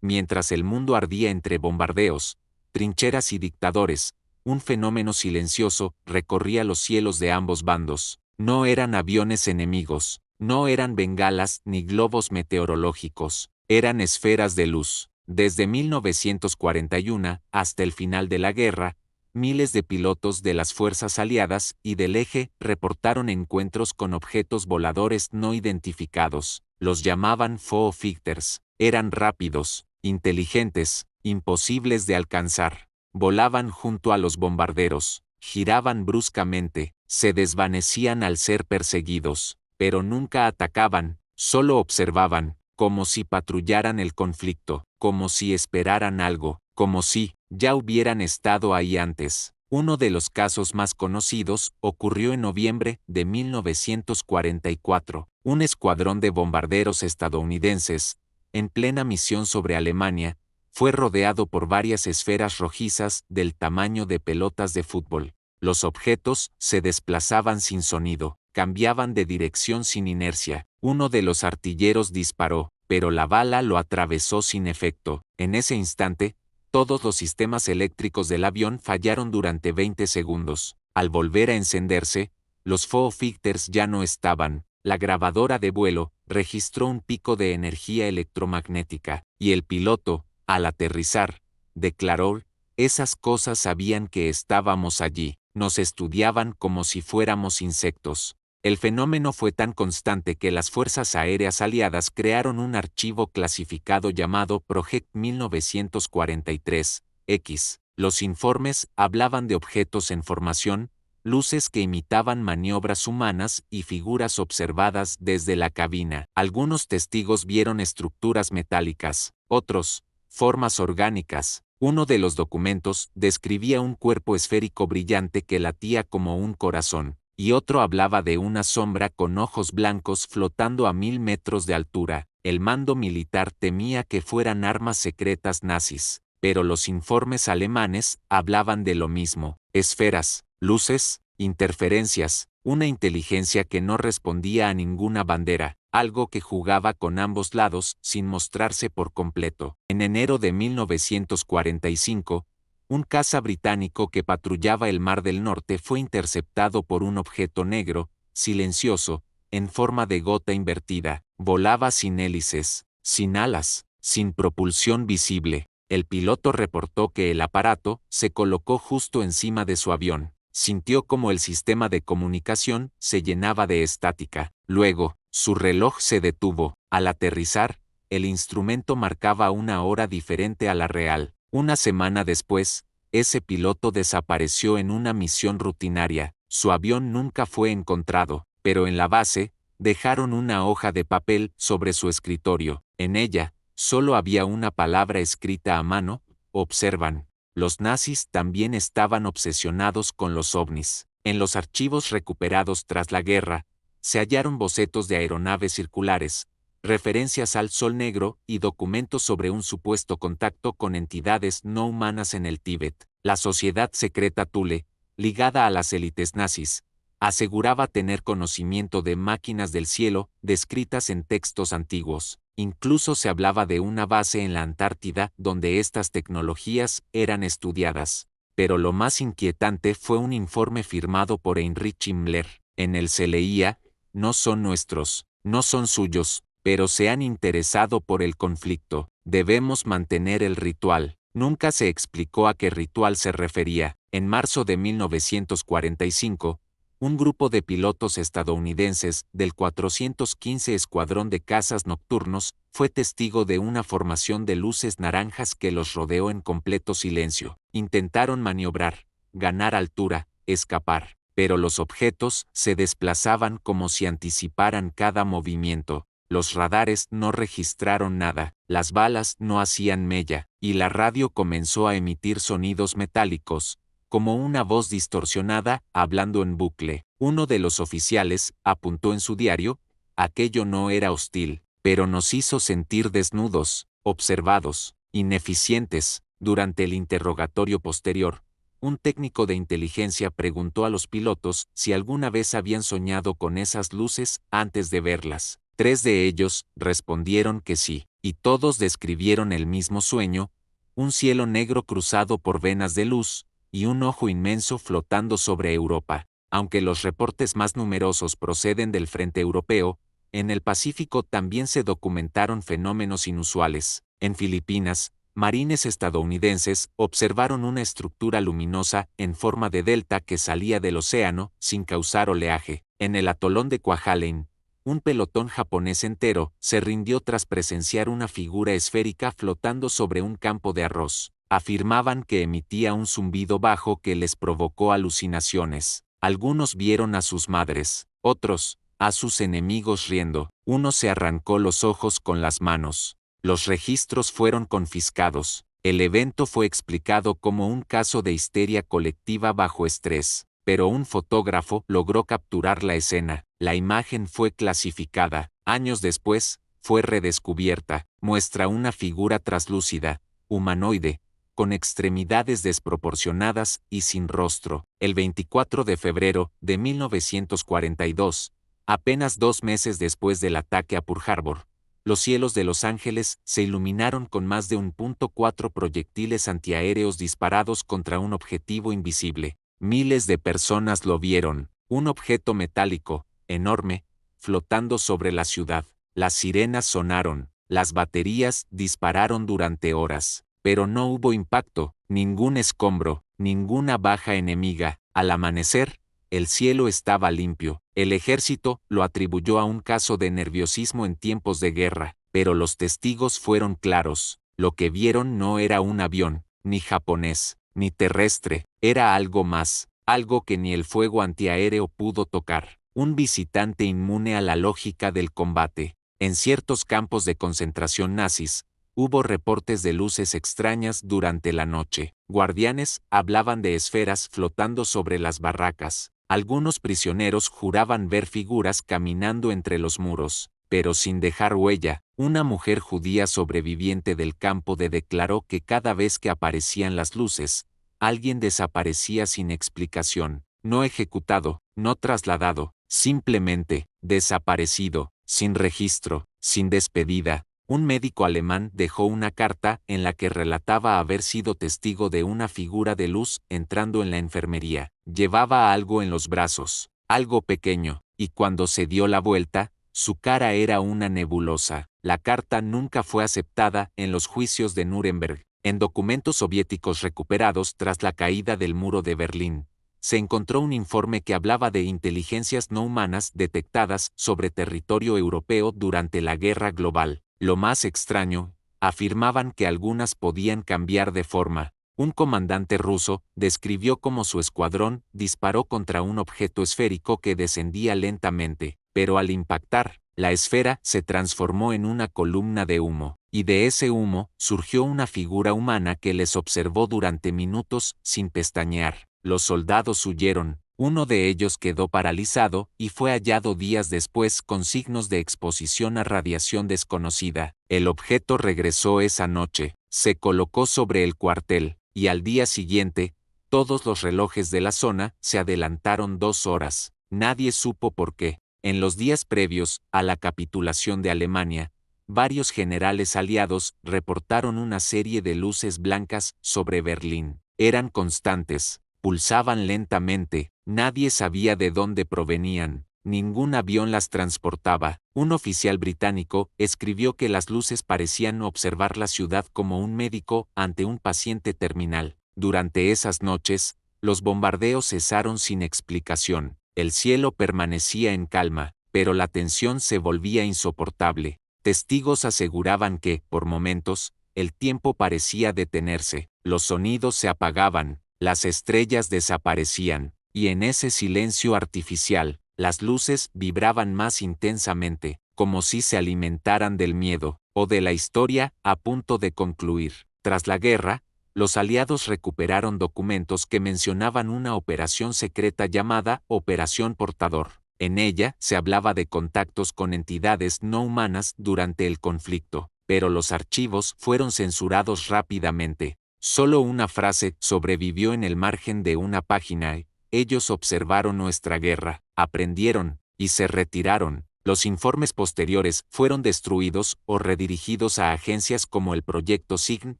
Mientras el mundo ardía entre bombardeos, trincheras y dictadores, un fenómeno silencioso recorría los cielos de ambos bandos. No eran aviones enemigos, no eran bengalas ni globos meteorológicos, eran esferas de luz. Desde 1941 hasta el final de la guerra, miles de pilotos de las fuerzas aliadas y del Eje reportaron encuentros con objetos voladores no identificados. Los llamaban Foo Fighters. Eran rápidos, inteligentes, imposibles de alcanzar. Volaban junto a los bombarderos, giraban bruscamente, se desvanecían al ser perseguidos, pero nunca atacaban, solo observaban, como si patrullaran el conflicto, como si esperaran algo, como si ya hubieran estado ahí antes. Uno de los casos más conocidos ocurrió en noviembre de 1944. Un escuadrón de bombarderos estadounidenses, en plena misión sobre Alemania, fue rodeado por varias esferas rojizas del tamaño de pelotas de fútbol. Los objetos se desplazaban sin sonido, cambiaban de dirección sin inercia. Uno de los artilleros disparó, pero la bala lo atravesó sin efecto. En ese instante, todos los sistemas eléctricos del avión fallaron durante 20 segundos. Al volver a encenderse, los Foo Fighters ya no estaban. La grabadora de vuelo registró un pico de energía electromagnética, y el piloto, al aterrizar, declaró: esas cosas sabían que estábamos allí, nos estudiaban como si fuéramos insectos. El fenómeno fue tan constante que las Fuerzas Aéreas Aliadas crearon un archivo clasificado llamado Project 1943-X. Los informes hablaban de objetos en formación, luces que imitaban maniobras humanas y figuras observadas desde la cabina. Algunos testigos vieron estructuras metálicas, otros, formas orgánicas. Uno de los documentos describía un cuerpo esférico brillante que latía como un corazón, y otro hablaba de una sombra con ojos blancos flotando a 1000 metros de altura. El mando militar temía que fueran armas secretas nazis, pero los informes alemanes hablaban de lo mismo: esferas, luces, interferencias, una inteligencia que no respondía a ninguna bandera, algo que jugaba con ambos lados sin mostrarse por completo. En enero de 1945, un caza británico que patrullaba el Mar del Norte fue interceptado por un objeto negro, silencioso, en forma de gota invertida. Volaba sin hélices, sin alas, sin propulsión visible. El piloto reportó que el aparato se colocó justo encima de su avión. Sintió como el sistema de comunicación se llenaba de estática. Luego, su reloj se detuvo. Al aterrizar, el instrumento marcaba una hora diferente a la real. Una semana después, ese piloto desapareció en una misión rutinaria. Su avión nunca fue encontrado, pero en la base, dejaron una hoja de papel sobre su escritorio. En ella, solo había una palabra escrita a mano: observan. Los nazis también estaban obsesionados con los ovnis. En los archivos recuperados tras la guerra, se hallaron bocetos de aeronaves circulares, referencias al Sol Negro y documentos sobre un supuesto contacto con entidades no humanas en el Tíbet. La sociedad secreta Thule, ligada a las élites nazis, aseguraba tener conocimiento de máquinas del cielo descritas en textos antiguos. Incluso se hablaba de una base en la Antártida donde estas tecnologías eran estudiadas. Pero lo más inquietante fue un informe firmado por Heinrich Himmler. En él se leía: no son nuestros, no son suyos, pero se han interesado por el conflicto. Debemos mantener el ritual. Nunca se explicó a qué ritual se refería. En marzo de 1945, un grupo de pilotos estadounidenses del 415 Escuadrón de Cazas Nocturnos fue testigo de una formación de luces naranjas que los rodeó en completo silencio. Intentaron maniobrar, ganar altura, escapar, pero los objetos se desplazaban como si anticiparan cada movimiento. Los radares no registraron nada, las balas no hacían mella, y la radio comenzó a emitir sonidos metálicos, como una voz distorsionada hablando en bucle. Uno de los oficiales apuntó en su diario: aquello no era hostil, pero nos hizo sentir desnudos, observados, ineficientes. Durante el interrogatorio posterior, un técnico de inteligencia preguntó a los pilotos si alguna vez habían soñado con esas luces antes de verlas. 3 de ellos respondieron que sí. y todos describieron el mismo sueño, un cielo negro cruzado por venas de luz, y un ojo inmenso flotando sobre Europa. Aunque los reportes más numerosos proceden del frente europeo, en el Pacífico también se documentaron fenómenos inusuales. En Filipinas, marines estadounidenses observaron una estructura luminosa en forma de delta que salía del océano sin causar oleaje. En el atolón de Kwajalein, un pelotón japonés entero se rindió tras presenciar una figura esférica flotando sobre un campo de arroz. Afirmaban que emitía un zumbido bajo que les provocó alucinaciones. Algunos vieron a sus madres, otros, a sus enemigos riendo. Uno se arrancó los ojos con las manos. Los registros fueron confiscados. El evento fue explicado como un caso de histeria colectiva bajo estrés, pero un fotógrafo logró capturar la escena. La imagen fue clasificada. Años después, fue redescubierta. Muestra una figura traslúcida, humanoide, con extremidades desproporcionadas y sin rostro. El 24 de febrero de 1942, apenas 2 meses después del ataque a Pearl Harbor, los cielos de Los Ángeles se iluminaron con más de 1.4 proyectiles antiaéreos disparados contra un objetivo invisible. Miles de personas lo vieron, un objeto metálico, enorme, flotando sobre la ciudad. Las sirenas sonaron, las baterías dispararon durante horas, pero no hubo impacto, ningún escombro, ninguna baja enemiga. Al amanecer, el cielo estaba limpio. El ejército lo atribuyó a un caso de nerviosismo en tiempos de guerra, pero los testigos fueron claros. Lo que vieron no era un avión, ni japonés, ni terrestre, era algo más, algo que ni el fuego antiaéreo pudo tocar. Un visitante inmune a la lógica del combate. En ciertos campos de concentración nazis, hubo reportes de luces extrañas durante la noche. Guardianes hablaban de esferas flotando sobre las barracas. Algunos prisioneros juraban ver figuras caminando entre los muros, pero sin dejar huella. Una mujer judía sobreviviente del campo declaró que cada vez que aparecían las luces, alguien desaparecía sin explicación, no ejecutado, no trasladado, simplemente desaparecido, sin registro, sin despedida. Un médico alemán dejó una carta en la que relataba haber sido testigo de una figura de luz entrando en la enfermería. Llevaba algo en los brazos, algo pequeño, y cuando se dio la vuelta, su cara era una nebulosa. La carta nunca fue aceptada en los juicios de Nuremberg. En documentos soviéticos recuperados tras la caída del muro de Berlín, se encontró un informe que hablaba de inteligencias no humanas detectadas sobre territorio europeo durante la guerra global. Lo más extraño, afirmaban que algunas podían cambiar de forma. Un comandante ruso describió cómo su escuadrón disparó contra un objeto esférico que descendía lentamente, pero al impactar, la esfera se transformó en una columna de humo, y de ese humo surgió una figura humana que les observó durante minutos sin pestañear. Los soldados huyeron, uno de ellos quedó paralizado y fue hallado días después con signos de exposición a radiación desconocida. El objeto regresó esa noche, se colocó sobre el cuartel, y al día siguiente, todos los relojes de la zona se adelantaron 2 horas. Nadie supo por qué. En los días previos a la capitulación de Alemania, varios generales aliados reportaron una serie de luces blancas sobre Berlín. Eran constantes, pulsaban lentamente, nadie sabía de dónde provenían, ningún avión las transportaba. Un oficial británico escribió que las luces parecían observar la ciudad como un médico ante un paciente terminal. Durante esas noches, los bombardeos cesaron sin explicación. El cielo permanecía en calma, pero la tensión se volvía insoportable. Testigos aseguraban que, por momentos, el tiempo parecía detenerse, los sonidos se apagaban, las estrellas desaparecían, y en ese silencio artificial, las luces vibraban más intensamente, como si se alimentaran del miedo, o de la historia a punto de concluir. Tras la guerra, los aliados recuperaron documentos que mencionaban una operación secreta llamada Operación Portador. En ella se hablaba de contactos con entidades no humanas durante el conflicto, pero los archivos fueron censurados rápidamente. Solo una frase sobrevivió en el margen de una página. Ellos observaron nuestra guerra, aprendieron, y se retiraron. Los informes posteriores fueron destruidos o redirigidos a agencias como el Proyecto Sign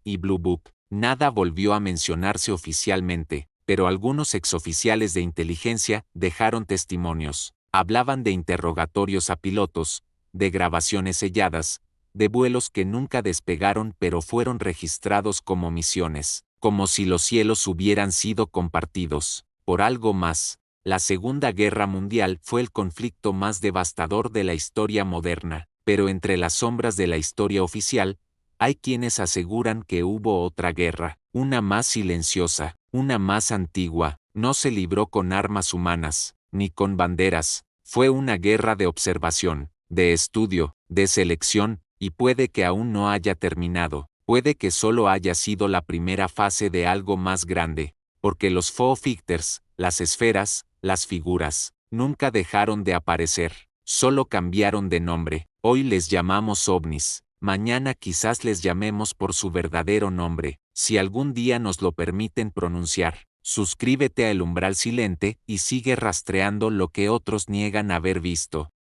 y Blue Book. Nada volvió a mencionarse oficialmente, pero algunos exoficiales de inteligencia dejaron testimonios. Hablaban de interrogatorios a pilotos, de grabaciones selladas, de vuelos que nunca despegaron pero fueron registrados como misiones, como si los cielos hubieran sido compartidos. Por algo más, la Segunda Guerra Mundial fue el conflicto más devastador de la historia moderna, pero entre las sombras de la historia oficial, hay quienes aseguran que hubo otra guerra, una más silenciosa, una más antigua. No se libró con armas humanas, ni con banderas. Fue una guerra de observación, de estudio, de selección, y puede que aún no haya terminado. Puede que solo haya sido la primera fase de algo más grande, porque los foo fighters, las esferas, las figuras, nunca dejaron de aparecer, solo cambiaron de nombre. Hoy les llamamos ovnis. Mañana quizás les llamemos por su verdadero nombre, si algún día nos lo permiten pronunciar. Suscríbete a El Umbral Silente y sigue rastreando lo que otros niegan haber visto.